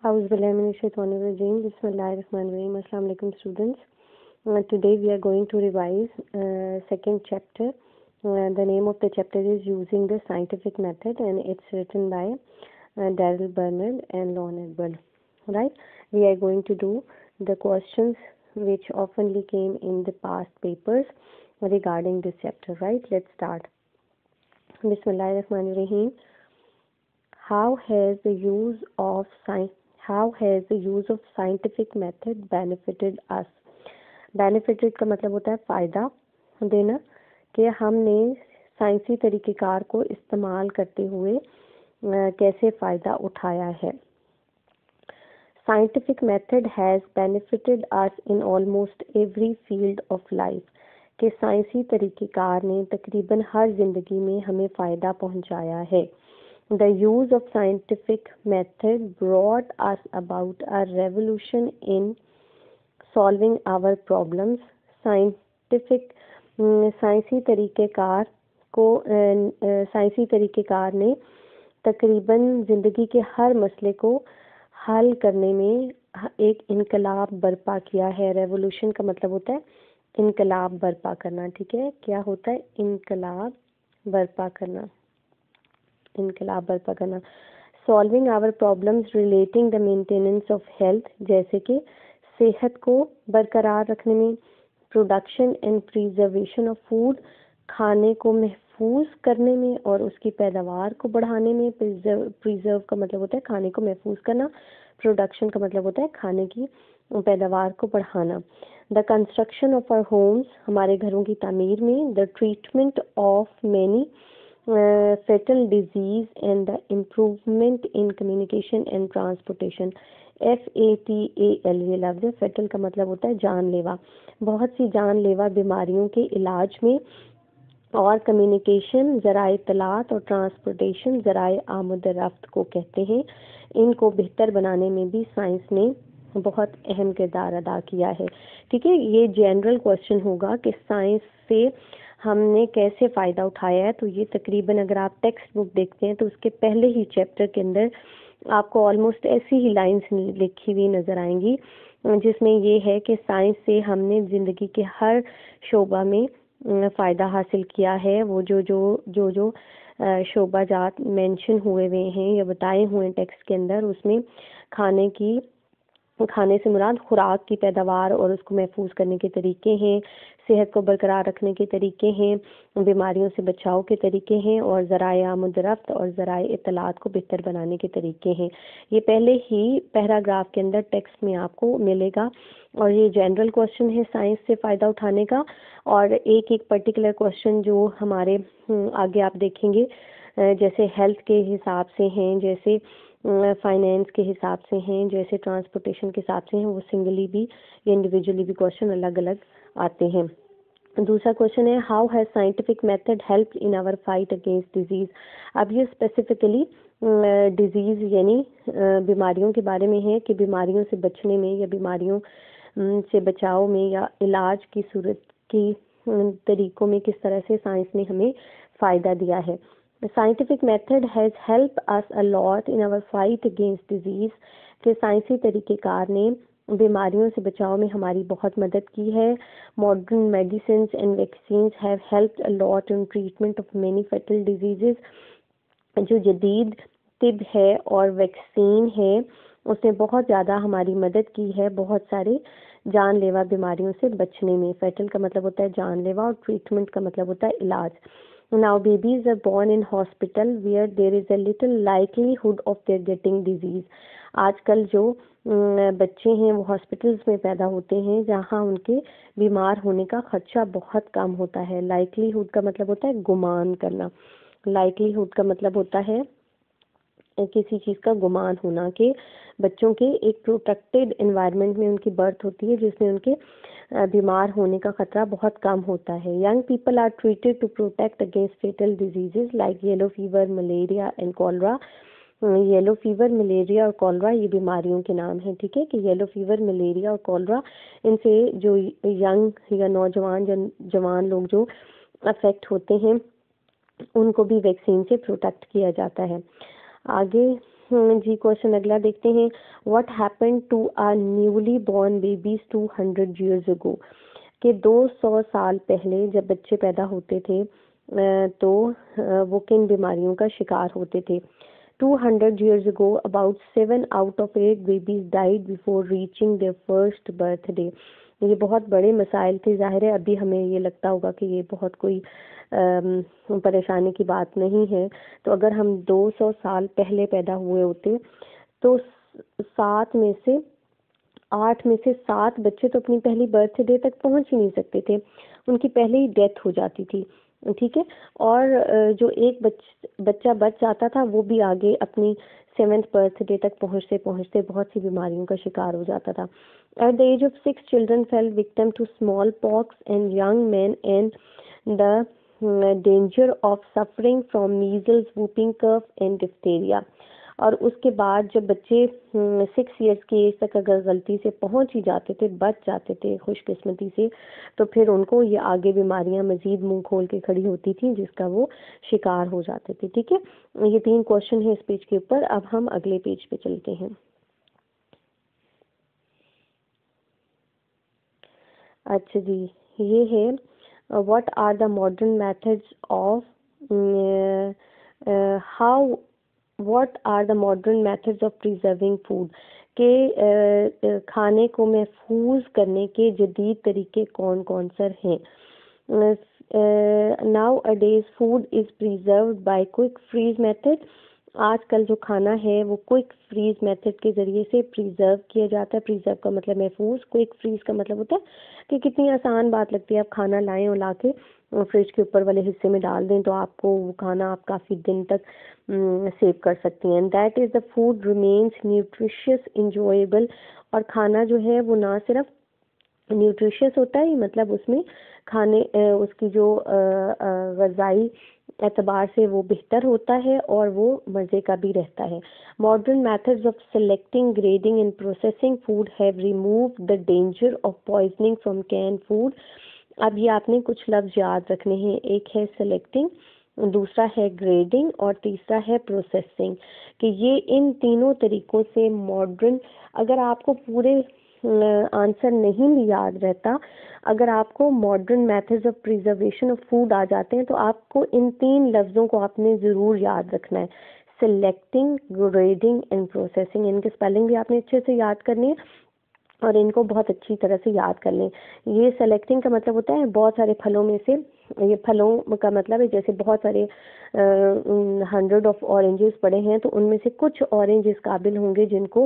Bismillahirrahmanirrahim. Assalamu alaikum students. Today we are going to revise second chapter. The name of the chapter is Using the Scientific Method, and it's written by Daryl Bernard and Lon Edward. Right? We are going to do the questions which oftenly came in the past papers regarding this chapter. Right? Let's start. Bismillahirrahmanirrahim. How has the use of scientific method benefited us? Benefited का मतलब होता है फ़ायदा देना, कि हमने साइंसी तरीक़ेकार को इस्तेमाल करते हुए कैसे फ़ायदा उठाया है. Scientific method has benefited us in almost every field of life. कि साइंसी तरीक़ेकार ने तकरीबन हर ज़िंदगी में हमें फ़ायदा पहुंचाया है. The use of scientific method brought us about a revolution in solving our problems. साइंसी तरीक़ेकार ने तकरीबन ज़िंदगी के हर मसले को हल करने में एक इनकलाब बर्पा किया है. रेवोल्यूशन का मतलब होता है इनकलाब बर्पा करना. ठीक है, क्या होता है इनकलाब बर्पा करना. Solving our problems relating the maintenance of health, जैसे कि सेहत को बरकरार रखने में. Production and preservation of food, खाने को महफूज करने में और उसकी पैदावार को बढ़ाने में. प्रिजर्व का मतलब होता है खाने को महफूज करना. प्रोडक्शन का मतलब होता है खाने की पैदावार को बढ़ाना. The construction of our homes, हमारे घरों की तामीर में. The treatment of many fatal disease and the improvement in communication and transportation. FATAL ये लफ्ज़ है. फेटल का मतलब होता है जानलेवा. बहुत सी जानलेवा बीमारियों के इलाज में, और कम्युनिकेशन ज़राए इत्तलात और ट्रांसपोर्टेशन ज़राए आमद रफ्त को कहते हैं. इनको बेहतर बनाने में भी साइंस ने बहुत अहम किरदार अदा किया है. ठीक है, ये जनरल क्वेश्चन होगा कि साइंस से हमने कैसे फ़ायदा उठाया है. तो ये तकरीबन अगर आप टेक्स्ट बुक देखते हैं तो उसके पहले ही चैप्टर के अंदर आपको ऑलमोस्ट ऐसी ही लाइंस लिखी हुई नज़र आएंगी, जिसमें ये है कि साइंस से हमने ज़िंदगी के हर शोबा में फ़ायदा हासिल किया है. वो जो शोबा जात मेंशन हुए हुए हैं या बताए हुए हैं टेक्स्ट के अंदर, उसमें खाने से मुराद खुराक की पैदावार और उसको महफूज करने के तरीके हैं, सेहत को बरकरार रखने के तरीके हैं, बीमारियों से बचाव के तरीके हैं, और ज़राए आमद रफ्त और ज़राए इत्तलात को बेहतर बनाने के तरीके हैं. ये पहले ही पैराग्राफ के अंदर टेक्स्ट में आपको मिलेगा. और ये जनरल क्वेश्चन है साइंस से फ़ायदा उठाने का. और एक पर्टिकुलर क्वेश्चन जो हमारे आगे आप देखेंगे, जैसे हेल्थ के हिसाब से हैं, जैसे फाइनेंस के हिसाब से हैं, जैसे ट्रांसपोर्टेशन के हिसाब से हैं, वो सिंगली भी या इंडिविजुअली भी क्वेश्चन अलग अलग आते हैं. दूसरा क्वेश्चन है how has scientific method help in our fight against disease. अब ये स्पेसिफिकली डिजीज़ यानी बीमारियों के बारे में है, कि बीमारियों से बचने में या बीमारियों से बचाव में या इलाज की सूरत की तरीक़ों में किस तरह से साइंस ने हमें फ़ायदा दिया है. Scientific method has help us a lot in our fight against disease. के साइंसी तरीक़ेकार ने बीमारियों से बचाव में हमारी बहुत मदद की है. Modern medicine and vaccines have helped a lot in treatment of many fatal disease. जो जदीद तिब है और वैक्सीन है, उसने बहुत ज़्यादा हमारी मदद की है बहुत सारे जानलेवा बीमारियों से बचने में. फेटल का मतलब होता है जानलेवा और ट्रीटमेंट का मतलब होता है इलाज. Now babies are born in hospital where there is a little likelihood of their getting disease. आजकल जो बच्चे हैं वो हॉस्पिटल्स में पैदा होते हैं जहाँ उनके बीमार होने का खर्चा बहुत कम होता है. लाइकलीहुड का मतलब होता है गुमान करना. लाइकलीहुड का मतलब होता है किसी चीज़ का गुमान होना, कि बच्चों के एक प्रोटेक्टेड एनवायरनमेंट में उनकी बर्थ होती है जिसमें उनके बीमार होने का खतरा बहुत कम होता है. Young people are treated to protect against fatal diseases like yellow fever, malaria and cholera. Yellow fever, malaria और कॉलरा ये बीमारियों के नाम हैं. ठीक है, कि येलो फीवर, मलेरिया और कॉलरा, इनसे जो यंग या जवान लोग जो अफेक्ट होते हैं उनको भी वैक्सीन से प्रोटेक्ट किया जाता है. आगे जी क्वेश्चन अगला देखते हैं। What happened to our newly born babies 200 years ago? कि 200 साल पहले जब बच्चे पैदा होते थे तो वो किन बीमारियों का शिकार होते थे। 200 years ago, about 7 out of 8 babies died before reaching their first birthday. ये बहुत बड़े मसाइल थे। ज़ाहिर है अभी हमें ये लगता होगा कि ये बहुत कोई परेशानी की बात नहीं है। तो अगर हम 200 साल पहले पैदा हुए होते तो 8 में से 7 बच्चे तो अपनी पहली बर्थडे तक पहुंच ही नहीं सकते थे, उनकी पहले ही डेथ हो जाती थी। ठीक है, और जो एक बच्चा बच जाता था वो भी आगे अपनी 7th बर्थडे तक पहुंचते पहुंचते बहुत सी बीमारियों का शिकार हो जाता था। At the age of 6 children fell victim to smallpox and young men and the danger of suffering from measles, whooping cough and diphtheria. और उसके बाद जब बच्चे 6 years की एज तक अगर गलती से पहुंच ही जाते थे, बच जाते थे खुशकिस्मती से, तो फिर उनको ये आगे बीमारियां मजीद मुंह खोल के खड़ी होती थी जिसका वो शिकार हो जाते थे। ठीक है, ये 3 क्वेश्चन है इस पेज के ऊपर। अब हम अगले पेज पे चलते हैं। अच्छा जी, ये है what are the modern methods of how what are the modern methods of preserving food, के खाने को महफूज करने के जदीद तरीके कौन कौन से हैं। Nowadays food is preserved by quick freeze method. आजकल जो खाना है वो क्विक फ्रीज मेथड के ज़रिए से प्रिजर्व किया जाता है। प्रिजर्व का मतलब महफूज, क्विक फ्रीज का मतलब होता है कि कितनी आसान बात लगती है। आप खाना लाएं और लाके फ्रिज के ऊपर वाले हिस्से में डाल दें तो आपको वो खाना आप काफ़ी दिन तक सेव कर सकती हैं। That is the food remains nutritious, enjoyable. और खाना जो है वो ना सिर्फ न्यूट्रिशियस होता है, मतलब उसमें खाने उसकी जो ग़िज़ाई एतबार से वो बेहतर होता है और वो मज़े का भी रहता है। Modern methods of selecting, grading and processing food have removed the danger of poisoning from can food. अब ये आपने कुछ लफ्ज़ याद रखने हैं। एक है सेलेक्टिंग, दूसरा है ग्रेडिंग और तीसरा है प्रोसेसिंग। कि ये इन तीनों तरीक़ों से मॉडर्न, अगर आपको पूरे आंसर नहीं भी याद रहता, अगर आपको modern methods of preservation of food आ जाते हैं तो आपको इन 3 लफ्ज़ों को आपने ज़रूर याद रखना है। Selecting, grading and processing. इनके स्पेलिंग भी आपने अच्छे से याद करनी है और इनको बहुत अच्छी तरह से याद कर लें। ये सेलेक्टिंग का मतलब होता है बहुत सारे फलों में से, ये फलों का मतलब है जैसे बहुत सारे 100 ऑफ ऑरेंजेस पड़े हैं तो उनमें से कुछ ऑरेंज इस काबिल होंगे जिनको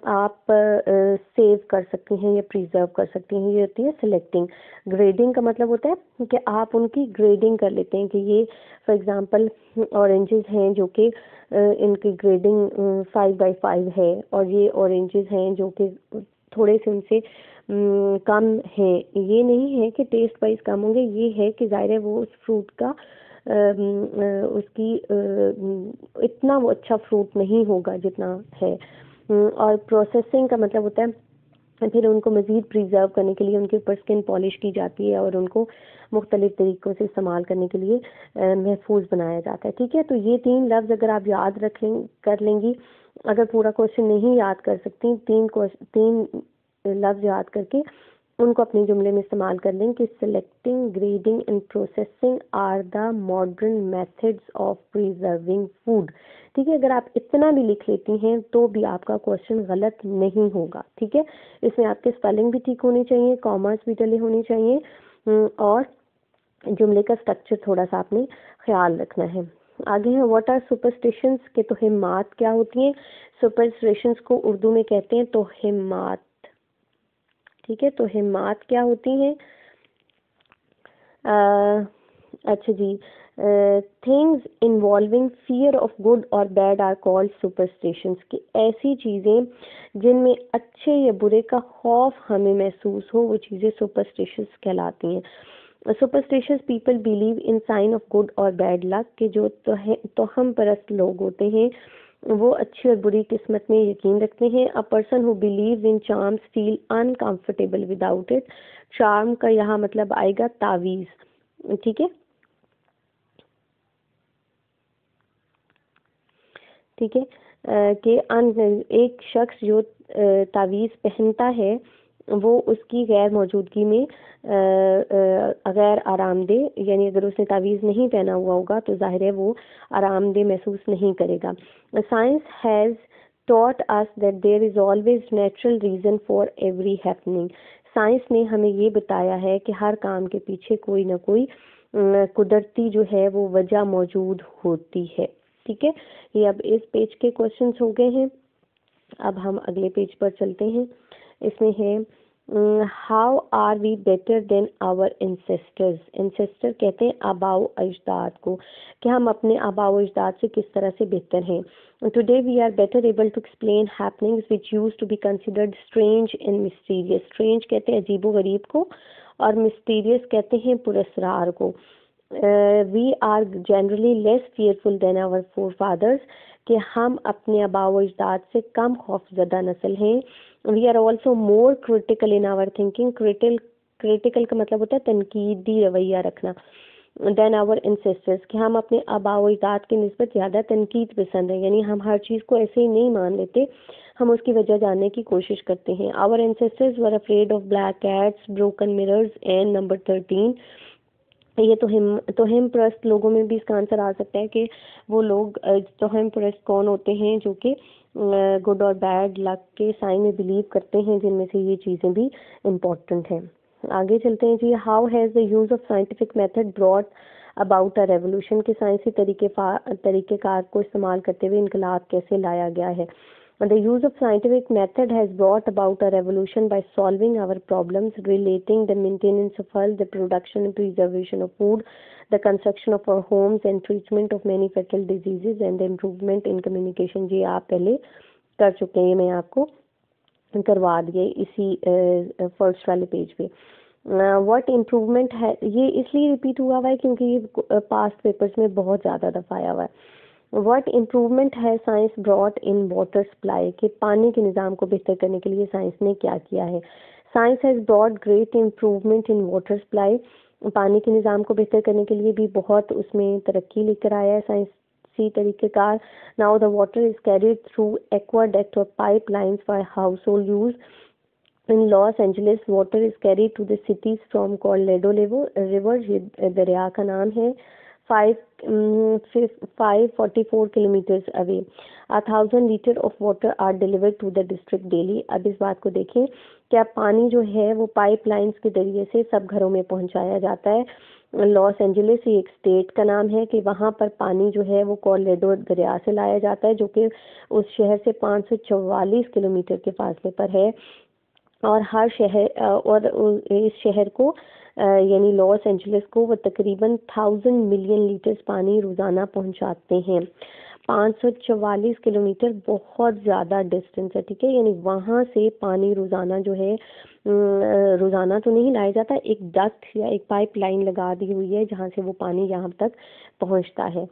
आप सेव कर सकती हैं या प्रिजर्व कर सकती हैं। ये होती है सेलेक्टिंग। ग्रेडिंग का मतलब होता है कि आप उनकी ग्रेडिंग कर लेते हैं कि ये फॉर एग्जांपल ऑरेंजेस हैं जो कि इनकी ग्रेडिंग 5/5 है और ये ऑरेंजेस हैं जो कि थोड़े से उनसे कम है। ये नहीं है कि टेस्ट वाइज कम होंगे, ये है कि ज़ाहिर है वो उस फ्रूट का उसकी इतना वो अच्छा फ्रूट नहीं होगा जितना है। और प्रोसेसिंग का मतलब होता है फिर उनको मज़ीद प्रिजर्व करने के लिए उनके ऊपर स्किन पॉलिश की जाती है और उनको मुख्तलिफ तरीक़ों से इस्तेमाल करने के लिए महफूज बनाया जाता है। ठीक है, तो ये 3 लफ्ज़ अगर आप याद कर लेंगी, अगर पूरा क्वेश्चन नहीं याद कर सकती, 3 लफ्ज़ याद करके उनको अपने जुमले में इस्तेमाल कर लें कि selecting, grading and processing are the modern methods of preserving food. ठीक है, अगर आप इतना भी लिख लेती हैं तो भी आपका क्वेश्चन गलत नहीं होगा। ठीक है, इसमें आपके स्पेलिंग भी ठीक होनी चाहिए, कॉमास भी डले होने चाहिए और जुमले का स्ट्रक्चर थोड़ा सा आपने ख्याल रखना है। आगे है व्हाट आर सुपरस्टिशंस, के तोहिमात क्या होती हैं। सुपरस्टिशंस को उर्दू में कहते हैं तोहिमात। ठीक है, तो हिम्मत क्या होती हैं। अच्छा जी, things involving fear of good और बैड आर कॉल्ड सुपरस्टिशंस। की ऐसी चीज़ें जिनमें अच्छे या बुरे का खौफ हमें महसूस हो वो चीज़ें सुपरस्टिशंस कहलाती हैं। Superstitious people believe in sign of good और बैड लक, के जो तोहम परस्त लोग होते हैं वो अच्छी और बुरी किस्मत में यकीन रखते हैं। A person who believe in charms feel uncomfortable without it. Charm का यहाँ मतलब आएगा तावीज़। ठीक है, ठीक है, कि एक शख्स जो तावीज़ पहनता है वो उसकी गैर मौजूदगी में गैर आरामदेह, यानी अगर उसने तावीज़ नहीं पहना हुआ होगा तो जाहिर है वो आरामदेह महसूस नहीं करेगा। Science has taught us that there is always natural reason for every happening। Science ने हमें ये बताया है कि हर काम के पीछे कोई ना कोई कुदरती जो है वो वजह मौजूद होती है। ठीक है, ये अब इस पेज के क्वेश्चंस हो गए हैं। अब हम अगले पेज पर चलते हैं। इसमें है how are we better than our ancestors. Ancestor कहते हैं आबाओ अजदाद को, कि हम अपने आबाओ अजदाद से किस तरह से बेहतर हैं। Today we are better able to explain happenings which use to be considered strange and mysterious. Strange कहते हैं अजीबो गरीब को, और मिस्टीरियस कहते हैं पुरस्रार को। We are generally less fearful than our forefathers, कि हम अपने आबाओ अजदाद से कम खौफजदा नस्ल हैं। We are also more critical in our thinking. Critical का मतलब होता है तनकीदी रवैया रखना। देन आवर एंसेस्टर्स, कि हम अपने आबाओ अजदाद के निस्बत ज़्यादा तनकीद पसंद है, यानी हम हर चीज़ को ऐसे ही नहीं मान लेते, हम उसकी वजह जानने की कोशिश करते हैं। Our ancestors were afraid of black cats, broken mirrors and number 13। ये तोहिम परस्त लोगों में भी इसका आंसर आ सकता है कि वो लोग तोहिम परस्त कौन होते हैं जो कि गुड और बैड लक के साइन में बिलीव करते हैं, जिनमें से ये चीज़ें भी इम्पोर्टेंट हैं। आगे चलते हैं जी। How has the use of scientific method brought about a revolution, के साइंसी तरीक़ेकार को इस्तेमाल करते हुए इनकलाब कैसे लाया गया है। The use of scientific method has brought about a revolution by solving our problems relating the maintenance of health, the production and preservation of food, the construction of our homes and treatment of many fatal diseases and the improvement in communication। जी आप पहले कर चुके हैं, मैं आपको करवा दिए इसी फर्स्ट वाले पेज पे। व्हाट इम्प्रूवमेंट है, ये इसलिए रिपीट हुआ है क्योंकि ये पास्ट पेपर्स में बहुत ज़्यादा दफ़ा आया हुआ है। What improvement है science brought in water supply, के पानी के निज़ाम को बेहतर करने के लिए साइंस ने क्या किया है। Science has brought great improvement in water supply, पानी के निज़ाम को बेहतर करने के लिए भी बहुत उसमें तरक्की लेकर आया है साइंसी तरीक़ेकार। Now the water is carried through aqueduct और pipe lines for household use. In Los Angeles water is carried to the cities from Colorado river, ये दरिया का नाम है। 544 kilometers away, 1,000 litre of water are delivered to the district daily. अब इस बात को देखें, क्या पानी जो है वो पाइपलाइंस के जरिए से सब घरों में पहुंचाया जाता है। लॉस एंजलिस एक स्टेट का नाम है कि वहाँ पर पानी जो है वो कोलोराडो दरिया से लाया जाता है, जो कि उस शहर से 544 किलोमीटर के फासले पर है। और हर शहर और इस शहर को यानी लॉस एंजलिस को वो तकरीबन 1000 मिलियन लीटर्स पानी रोज़ाना पहुंचाते हैं। 544 किलोमीटर बहुत ज़्यादा डिस्टेंस है, ठीक है, यानी वहाँ से पानी रोज़ाना जो है रोज़ाना तो नहीं लाया जाता, एक डक्ट या एक पाइप लाइन लगा दी हुई है जहाँ से वो पानी यहाँ तक पहुँचता है।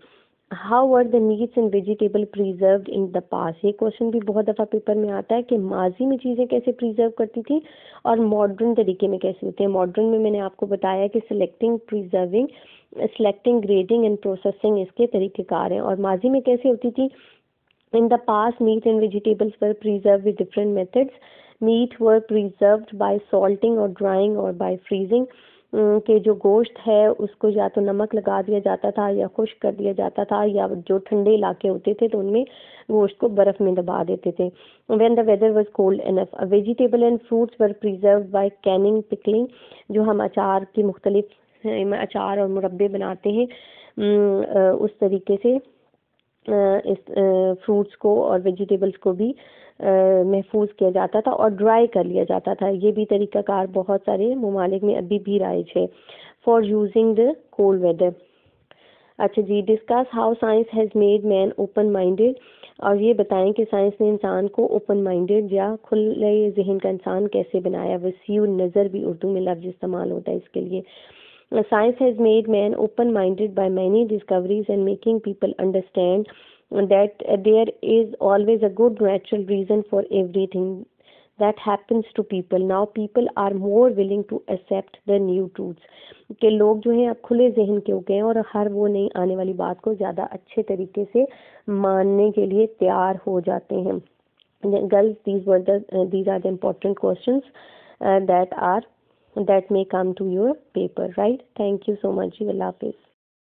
How were the meets and vegetable preserved in the past, ये क्वेश्चन भी बहुत दफ़ा पेपर में आता है कि माजी में चीज़ें कैसे प्रिजर्व करती थी और मॉडर्न तरीके में कैसे होते हैं। मॉडर्न में मैंने आपको बताया कि selecting, preserving, selecting, grading and processing इसके तरीक़ेकार हैं। और माजी में कैसे होती थी। In the past meat and vegetables were preserve with different methods. Meat were preserved by salting और ड्राइंग और बाय फ्रीजिंग, के जो गोश्त है उसको या तो नमक लगा दिया जाता था या खुश्क कर दिया जाता था, या जो ठंडे इलाके होते थे तो उनमें गोश्त को बर्फ़ में दबा देते थे। When the weather was cold enough, vegetable and fruits were preserved by canning, pickling, जो हम अचार की मुख्तलिफ अचार और मुरब्बे बनाते हैं उस तरीके से इस फ्रूट्स को और वेजिटेबल्स को भी महफूज किया जाता था और ड्राई कर लिया जाता था। ये भी तरीक़ाकार बहुत सारे ममालिक में अभी भी राइज है for using the cold weather. अच्छा जी, discuss how science has made man open minded, और ये बताएं कि साइंस ने इंसान को ओपन माइंडेड या खुले जहन का इंसान कैसे बनाया। वसीउ नज़र भी उर्दू में लफ्ज़ इस्तेमाल होता है इसके लिए। Science has made man open-minded by many discoveries and making people understand that there is always a good natural reason for everything that happens to people. Now people are more willing to accept the new truths कि लोग जो हैं अब खुले जहन के हो गए हैं और हर वो नई आने वाली बात को ज़्यादा अच्छे तरीके से मानने के लिए तैयार हो जाते हैं. Girls, these are the important questions that may come to your paper, right? Thank you so much. Allah Hafiz.